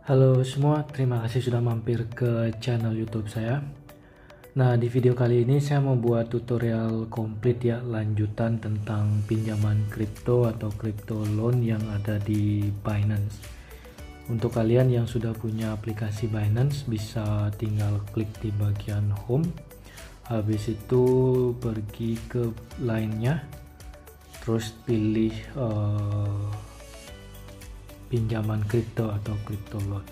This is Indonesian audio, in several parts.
Halo semua, terima kasih sudah mampir ke channel YouTube saya. Nah, di video kali ini saya membuat tutorial komplit ya, lanjutan tentang pinjaman kripto atau crypto loan yang ada di Binance. Untuk kalian yang sudah punya aplikasi Binance, bisa tinggal klik di bagian home. Habis itu pergi ke line-nya, terus pilih pinjaman kripto atau crypto loan.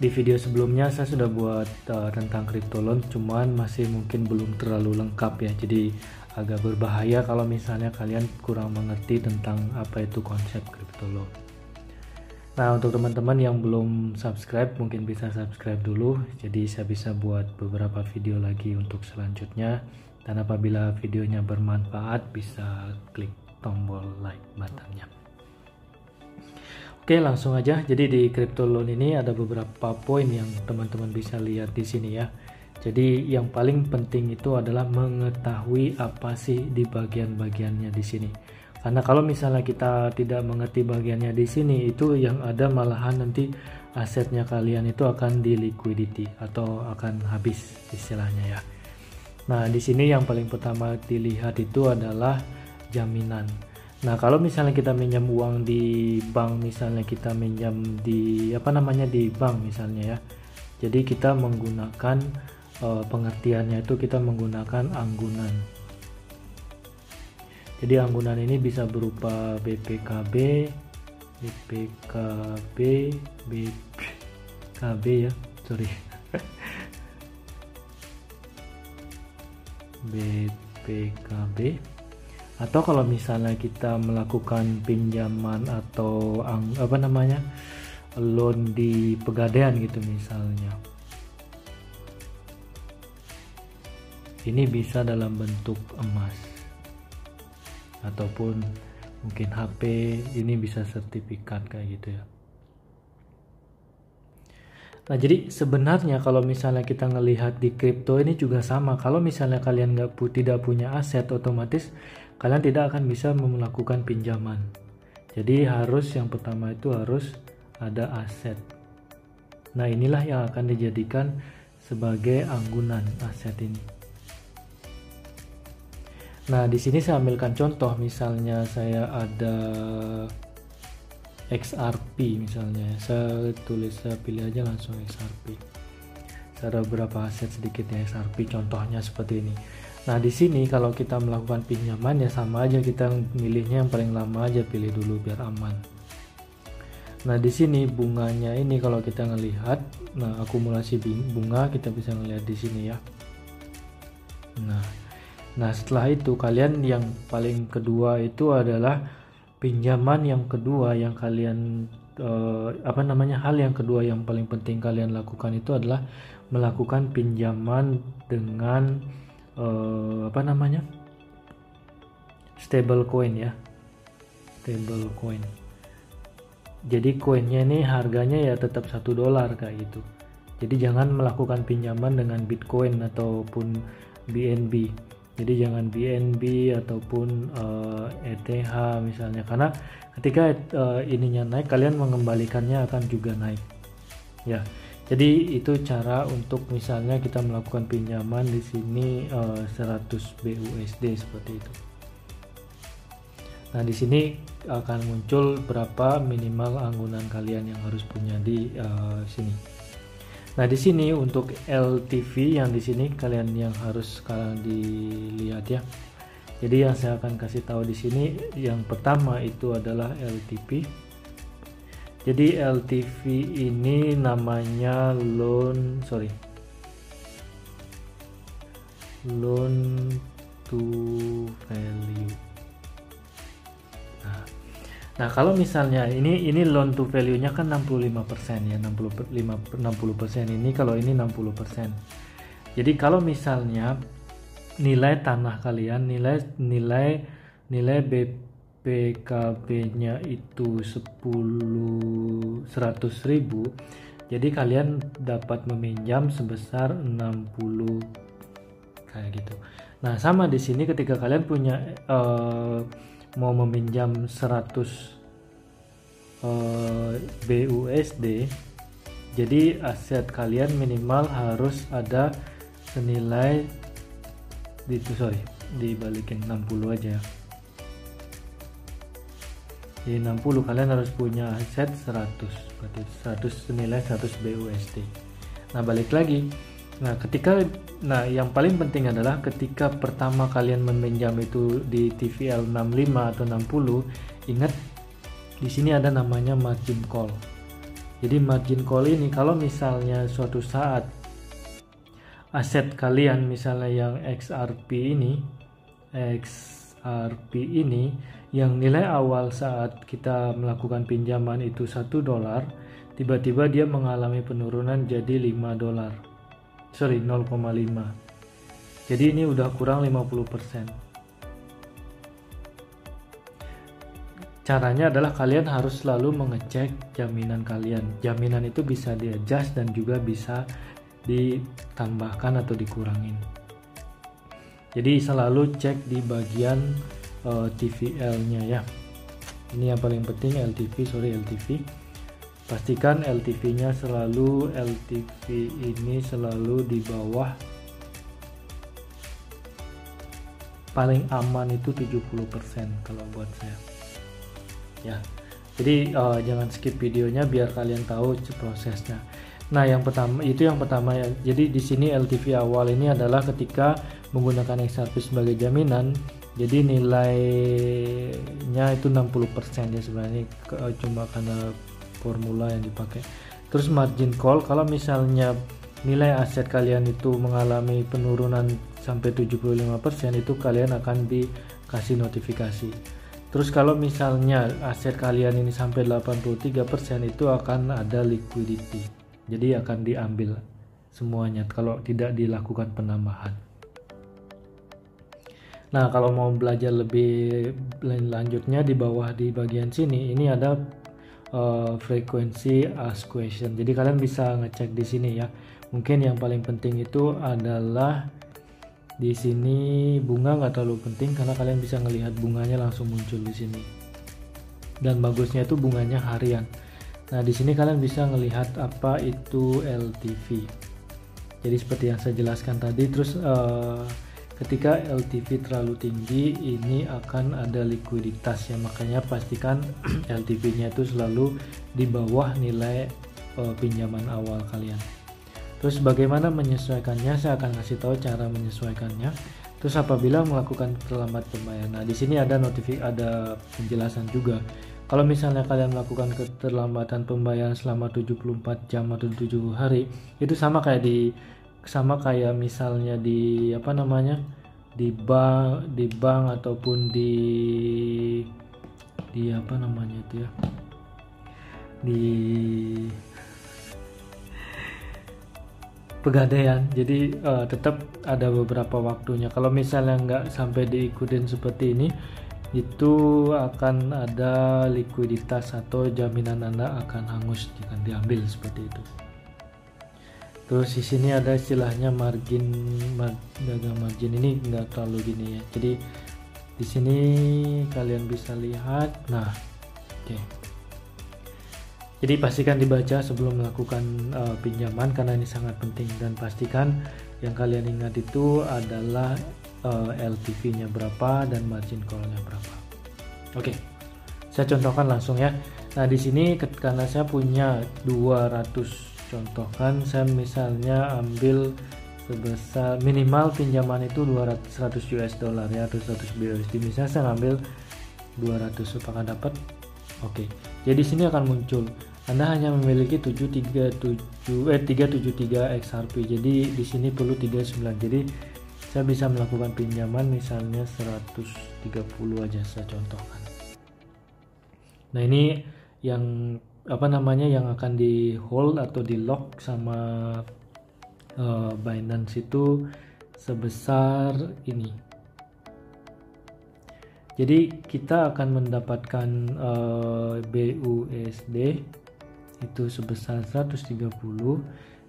Di video sebelumnya saya sudah buat tentang crypto loan, cuman masih mungkin belum terlalu lengkap ya, jadi agak berbahaya kalau misalnya kalian kurang mengerti tentang apa itu konsep crypto loan. Nah, untuk teman-teman yang belum subscribe mungkin bisa subscribe dulu, jadi saya bisa buat beberapa video lagi untuk selanjutnya. Dan apabila videonya bermanfaat bisa klik tombol like buttonnya. Oke, langsung aja. Jadi di crypto loan ini ada beberapa poin yang teman-teman bisa lihat di sini ya. Jadi yang paling penting itu adalah mengetahui apa sih di bagian-bagiannya di sini. Karena kalau misalnya kita tidak mengerti bagiannya di sini, itu yang ada malahan nanti asetnya kalian itu akan di liquidity atau akan habis istilahnya ya. Nah, di sini yang paling pertama dilihat itu adalah jaminan. Nah, kalau misalnya kita minjam uang di bank, misalnya kita minjam di di bank misalnya ya. Jadi kita menggunakan pengertiannya itu kita menggunakan anggunan. Jadi anggunan ini bisa berupa BPKB, BPKB, BPKB ya, sorry. BPKB. Atau kalau misalnya kita melakukan pinjaman atau loan di Pegadaian gitu misalnya, ini bisa dalam bentuk emas ataupun mungkin HP, ini bisa sertifikat kayak gitu ya. Nah, jadi sebenarnya kalau misalnya kita ngelihat di kripto ini juga sama. Kalau misalnya kalian tidak punya aset, otomatis kalian tidak akan bisa melakukan pinjaman. Jadi yang pertama itu harus ada aset. Nah, inilah yang akan dijadikan sebagai anggunan aset ini. Nah, di sini saya ambilkan contoh, misalnya saya ada XRP misalnya, saya pilih aja langsung XRP. Saya ada beberapa aset sedikit ya XRP, contohnya seperti ini. Nah, di sini kalau kita melakukan pinjaman ya sama aja, kita milihnya yang paling lama aja, pilih dulu biar aman. Nah, di sini bunganya ini kalau kita ngelihat, nah akumulasi bunga kita bisa ngelihat di sini ya. Nah, setelah itu kalian yang paling kedua itu adalah pinjaman yang kedua yang kalian hal yang kedua yang paling penting kalian lakukan itu adalah melakukan pinjaman dengan stable coin ya, stable coin. Jadi koinnya ini harganya ya tetap $1 kayak gitu. Jadi jangan melakukan pinjaman dengan Bitcoin ataupun BNB. Jadi jangan BNB ataupun ETH misalnya, karena ketika ininya naik kalian mengembalikannya akan juga naik ya. Jadi itu cara untuk misalnya kita melakukan pinjaman di sini 100 BUSD seperti itu. Nah, di sini akan muncul berapa minimal anggunan kalian yang harus punya di sini. Nah, di sini untuk LTV yang di sini kalian yang harus sekarang dilihat ya. Jadi yang saya akan kasih tahu di sini yang pertama itu adalah LTV. Jadi LTV ini namanya loan to value. Nah, kalau misalnya ini loan to value-nya kan 65% ya, 60% ini, kalau ini 60%. Jadi kalau misalnya nilai tanah kalian, nilai BPKB-nya itu 100.000, jadi kalian dapat meminjam sebesar 60 kayak gitu. Nah, sama di sini ketika kalian punya mau meminjam 100 BUSD, jadi aset kalian minimal harus ada senilai dibalikin 60 aja ya. Di 60 kalian harus punya aset 100, berarti 100 senilai 100 BUSD. Nah, balik lagi. Nah, yang paling penting adalah ketika pertama kalian meminjam itu di TVL 65 atau 60, ingat di sini ada namanya margin call. Jadi margin call ini kalau misalnya suatu saat aset kalian misalnya yang XRP ini yang nilai awal saat kita melakukan pinjaman itu $1, tiba-tiba dia mengalami penurunan jadi $0.5. Jadi ini udah kurang 50%. Caranya adalah kalian harus selalu mengecek jaminan kalian. Jaminan itu bisa di-adjust dan juga bisa ditambahkan atau dikurangin. Jadi selalu cek di bagian TVL-nya ya. Ini yang paling penting, LTV. Pastikan LTV-nya selalu, ini selalu di bawah, paling aman itu 70% kalau buat saya ya. Jadi jangan skip videonya biar kalian tahu prosesnya. Nah, yang pertama ya. Jadi di sini LTV awal ini adalah ketika menggunakan XRP sebagai jaminan. Jadi nilainya itu 60% ya sebenarnya, cuma karena formula yang dipakai. Terus margin call, kalau misalnya nilai aset kalian itu mengalami penurunan sampai 75%, itu kalian akan dikasih notifikasi. Terus kalau misalnya aset kalian ini sampai 83%, itu akan ada liquidity. Jadi akan diambil semuanya kalau tidak dilakukan penambahan. Nah, kalau mau belajar lebih lanjutnya di bawah di bagian sini ini ada frekuensi ask question. Jadi kalian bisa ngecek di sini ya. Mungkin yang paling penting itu adalah di sini bunga nggak terlalu penting karena kalian bisa ngelihat bunganya langsung muncul di sini. Dan bagusnya itu bunganya harian. Nah, di sini kalian bisa ngelihat apa itu LTV. Jadi seperti yang saya jelaskan tadi. Terus ketika LTV terlalu tinggi, ini akan ada likuiditas ya, makanya pastikan LTV-nya itu selalu di bawah nilai pinjaman awal kalian. Terus bagaimana menyesuaikannya? Saya akan kasih tahu cara menyesuaikannya. Terus apabila melakukan terlambat pembayaran, nah di sini ada ada penjelasan juga. Kalau misalnya kalian melakukan keterlambatan pembayaran selama 74 jam atau 7 hari, itu sama kayak misalnya di bank ataupun di pegadaian. Jadi tetap ada beberapa waktunya. Kalau misalnya nggak sampai diikutin seperti ini, itu akan ada likuiditas atau jaminan Anda akan hangus jika diambil seperti itu. Terus di sini ada istilahnya dagang margin, ini nggak terlalu gini ya. Jadi di sini kalian bisa lihat. Nah, oke. Jadi pastikan dibaca sebelum melakukan pinjaman karena ini sangat penting, dan pastikan yang kalian ingat itu adalah LTV-nya berapa dan margin call-nya berapa. Oke. Saya contohkan langsung ya. Nah, di sini karena saya punya 200, contohkan saya misalnya ambil sebesar minimal pinjaman itu 100 US dollar ya, atau 100 BUSD. Misalnya saya ambil 200, apakah dapat? Oke. Jadi di sini akan muncul Anda hanya memiliki 373 XRP. Jadi di sini perlu 39. Jadi saya bisa melakukan pinjaman misalnya 130 aja saya contohkan. Nah, ini yang yang akan di hold atau di lock sama Binance itu sebesar ini. Jadi kita akan mendapatkan BUSD itu sebesar 130,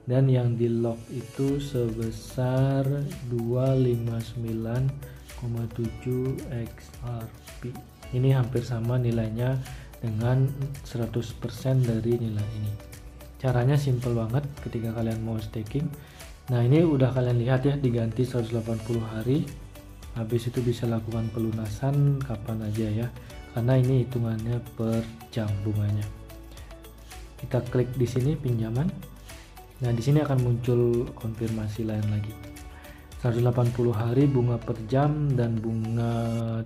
dan yang di lock itu sebesar 259,7 XRP. Ini hampir sama nilainya dengan 100% dari nilai ini. Caranya simple banget ketika kalian mau staking. Nah, ini udah kalian lihat ya, diganti 180 hari. Habis itu bisa lakukan pelunasan kapan aja ya, karena ini hitungannya per jam bunganya. Kita klik di sini pinjaman. Nah, di sini akan muncul konfirmasi lain lagi. 180 hari bunga per jam dan bunga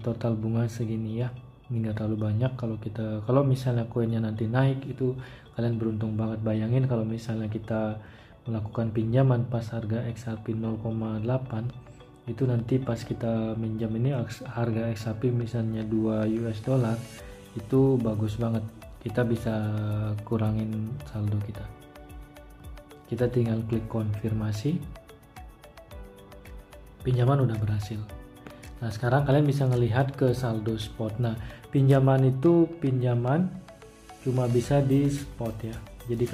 total bunga segini ya. Ini nggak terlalu banyak. Kalau misalnya koinnya nanti naik, itu kalian beruntung banget. Bayangin kalau misalnya kita melakukan pinjaman pas harga XRP 0,8, itu nanti pas kita minjam ini harga XRP misalnya 2 US dollar, itu bagus banget. Kita bisa kurangin saldo kita. Kita tinggal klik konfirmasi. Pinjaman udah berhasil. Nah, sekarang kalian bisa ngelihat ke saldo spot. Nah, pinjaman cuma bisa di spot ya. Jadi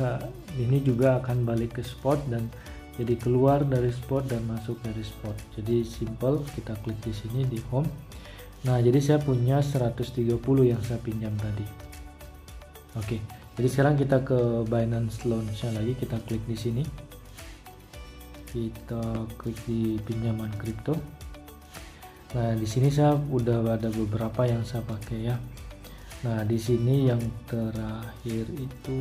ini juga akan balik ke spot dan jadi keluar dari spot dan masuk dari spot. Jadi simple, kita klik di sini di home. Nah, jadi saya punya 130 yang saya pinjam tadi. Oke. Jadi sekarang kita ke Binance Launch lagi, kita klik di sini. Kita klik di pinjaman kripto. Nah, di sini saya udah ada beberapa yang saya pakai ya. Nah, di sini yang terakhir itu,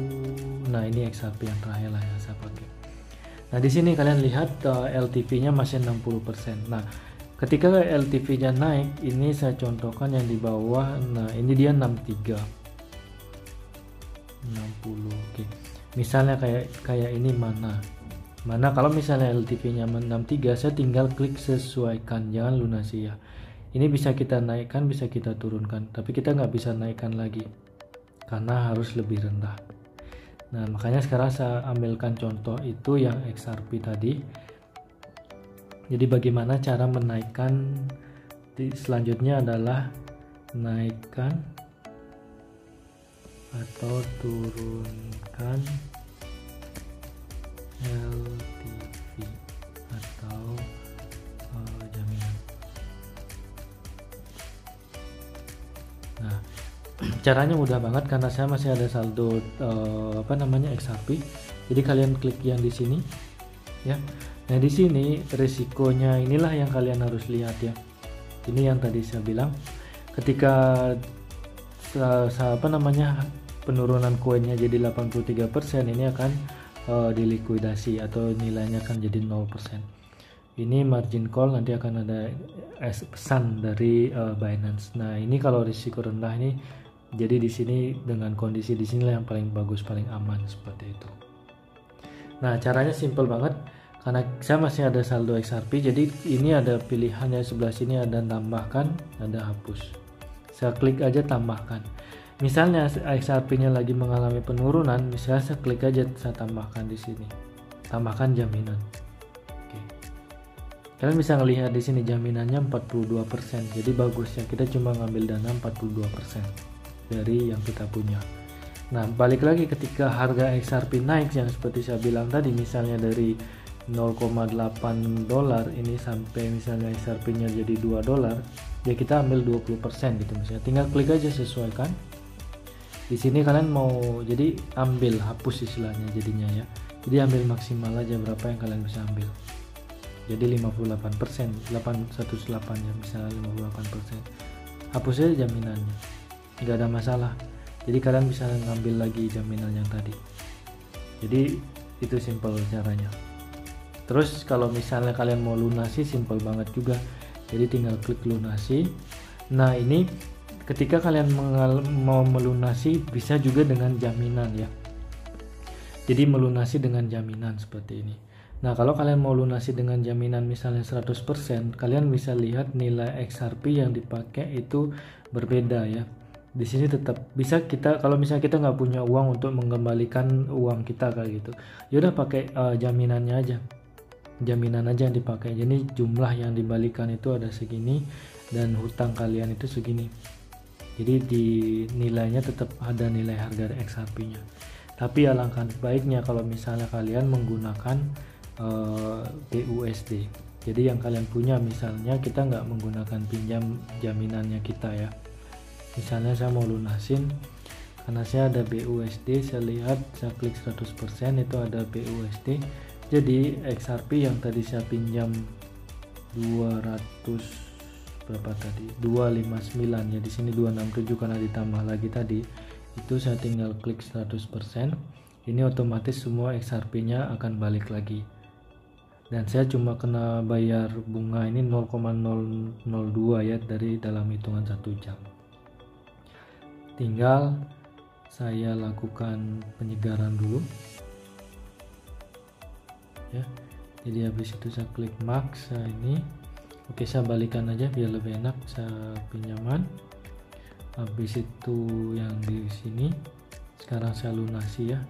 nah ini XRP yang terakhir lah yang saya pakai. Nah, di sini kalian lihat LTV-nya masih 60%. Nah, ketika LTV-nya naik, ini saya contohkan yang di bawah. Nah, ini dia 63. 60. Oke. Misalnya kayak ini mana kalau misalnya LTV-nya 63, saya tinggal klik sesuaikan, jangan lunasi ya. Ini bisa kita naikkan, bisa kita turunkan, tapi kita nggak bisa naikkan lagi karena harus lebih rendah. Nah, makanya sekarang saya ambilkan contoh itu yang XRP tadi. Jadi bagaimana cara menaikkan, selanjutnya adalah naikkan atau turunkan LTV atau jaminan. Nah, caranya mudah banget karena saya masih ada saldo XRP. Jadi kalian klik yang di sini ya. Nah, di sini risikonya inilah yang kalian harus lihat ya. Ini yang tadi saya bilang, ketika penurunan koinnya jadi 83%, ini akan dilikuidasi atau nilainya akan jadi 0%. Ini margin call, nanti akan ada pesan dari Binance. Nah, ini kalau risiko rendah ini, jadi di sini dengan kondisi di sini yang paling bagus, paling aman seperti itu. Nah, caranya simple banget karena saya masih ada saldo XRP. Jadi ini ada pilihannya, sebelah sini ada tambahkan, ada hapus. Saya klik aja tambahkan. Misalnya XRP-nya lagi mengalami penurunan, misalnya saya klik aja, saya tambahkan di sini. Tambahkan jaminan. Oke. Kalian bisa ngelihat di sini jaminannya 42%. Jadi bagus ya, kita cuma ngambil dana 42% dari yang kita punya. Nah, balik lagi ketika harga XRP naik yang seperti saya bilang tadi, misalnya dari 0,8 dolar ini sampai misalnya XRP-nya jadi 2 dolar, ya kita ambil 20% gitu misalnya. Tinggal klik aja sesuaikan. Di sini kalian mau jadi ambil hapus istilahnya jadinya ya. Jadi ambil maksimal aja berapa yang kalian bisa ambil. Jadi 58%, 818 ya, misalnya 58%. Hapus aja jaminannya. Nggak ada masalah. Jadi kalian bisa ngambil lagi jaminan yang tadi. Jadi itu simple caranya. Terus kalau misalnya kalian mau lunasi, simple banget juga. Jadi tinggal klik lunasi. Nah, ini ketika kalian mau melunasi bisa juga dengan jaminan ya. Jadi melunasi dengan jaminan seperti ini. Nah, kalau kalian mau lunasi dengan jaminan misalnya 100%, kalian bisa lihat nilai XRP yang dipakai itu berbeda ya. Di sini tetap bisa kita, kalau misalnya kita nggak punya uang untuk mengembalikan uang kita kayak gitu, yaudah pakai jaminannya aja. Jaminan aja yang dipakai. Jadi jumlah yang dibalikan itu ada segini dan hutang kalian itu segini. Jadi di nilainya tetap ada nilai harga XRP-nya. Tapi alangkah baiknya kalau misalnya kalian menggunakan BUSD. Jadi yang kalian punya, misalnya kita nggak menggunakan pinjam jaminannya kita ya. Misalnya saya mau lunasin karena saya ada BUSD. Saya lihat, saya klik 100% itu ada BUSD. Jadi XRP yang tadi saya pinjam 200 berapa tadi, 259 ya, di sini 267 karena ditambah lagi tadi, itu saya tinggal klik 100%, ini otomatis semua XRP nya akan balik lagi, dan saya cuma kena bayar bunga ini 0,002 ya dari dalam hitungan 1 jam. Tinggal saya lakukan penyegaran dulu ya. Jadi habis itu saya klik max, ini oke, saya balikan aja biar lebih enak. Saya pinjaman, habis itu yang di sini sekarang saya lunasi ya.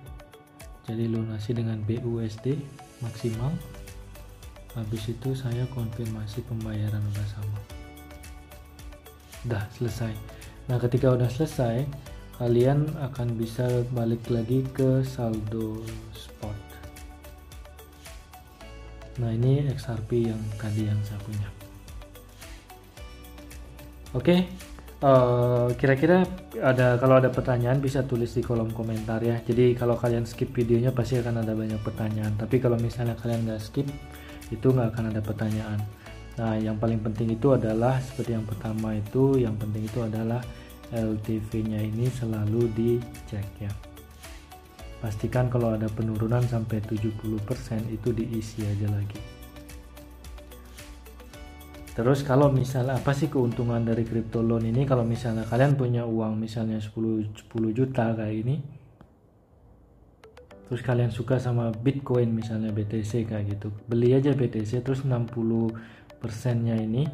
Jadi lunasi dengan BUSD maksimal. Habis itu saya konfirmasi pembayaran udah sama, udah selesai. Nah ketika udah selesai, kalian akan bisa balik lagi ke saldo spot. Nah ini XRP yang tadi yang saya punya. Oke, kira-kira kalau ada pertanyaan bisa tulis di kolom komentar ya. Jadi kalau kalian skip videonya pasti akan ada banyak pertanyaan. Tapi kalau misalnya kalian nggak skip, itu nggak akan ada pertanyaan. Nah yang paling penting itu adalah seperti yang pertama itu, yang penting itu adalah LTV-nya ini selalu dicek ya. Pastikan kalau ada penurunan sampai 70% itu diisi aja lagi. Terus kalau misalnya apa sih keuntungan dari crypto loan ini, kalau misalnya kalian punya uang misalnya 10 juta kayak ini, terus kalian suka sama Bitcoin misalnya BTC kayak gitu, beli aja BTC, terus 60% nya ini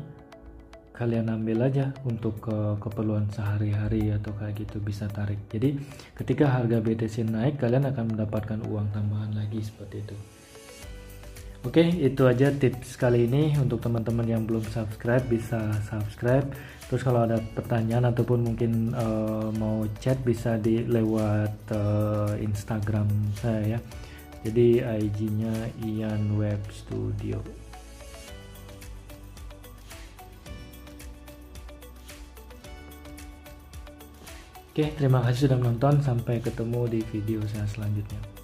kalian ambil aja untuk keperluan sehari-hari atau kayak gitu, bisa tarik. Jadi ketika harga BTC naik, kalian akan mendapatkan uang tambahan lagi seperti itu. Oke, itu aja tips kali ini. Untuk teman-teman yang belum subscribe bisa subscribe. Terus kalau ada pertanyaan ataupun mungkin mau chat bisa lewat Instagram saya ya. Jadi IG-nya Ian Web Studio. Oke, terima kasih sudah menonton. Sampai ketemu di video saya selanjutnya.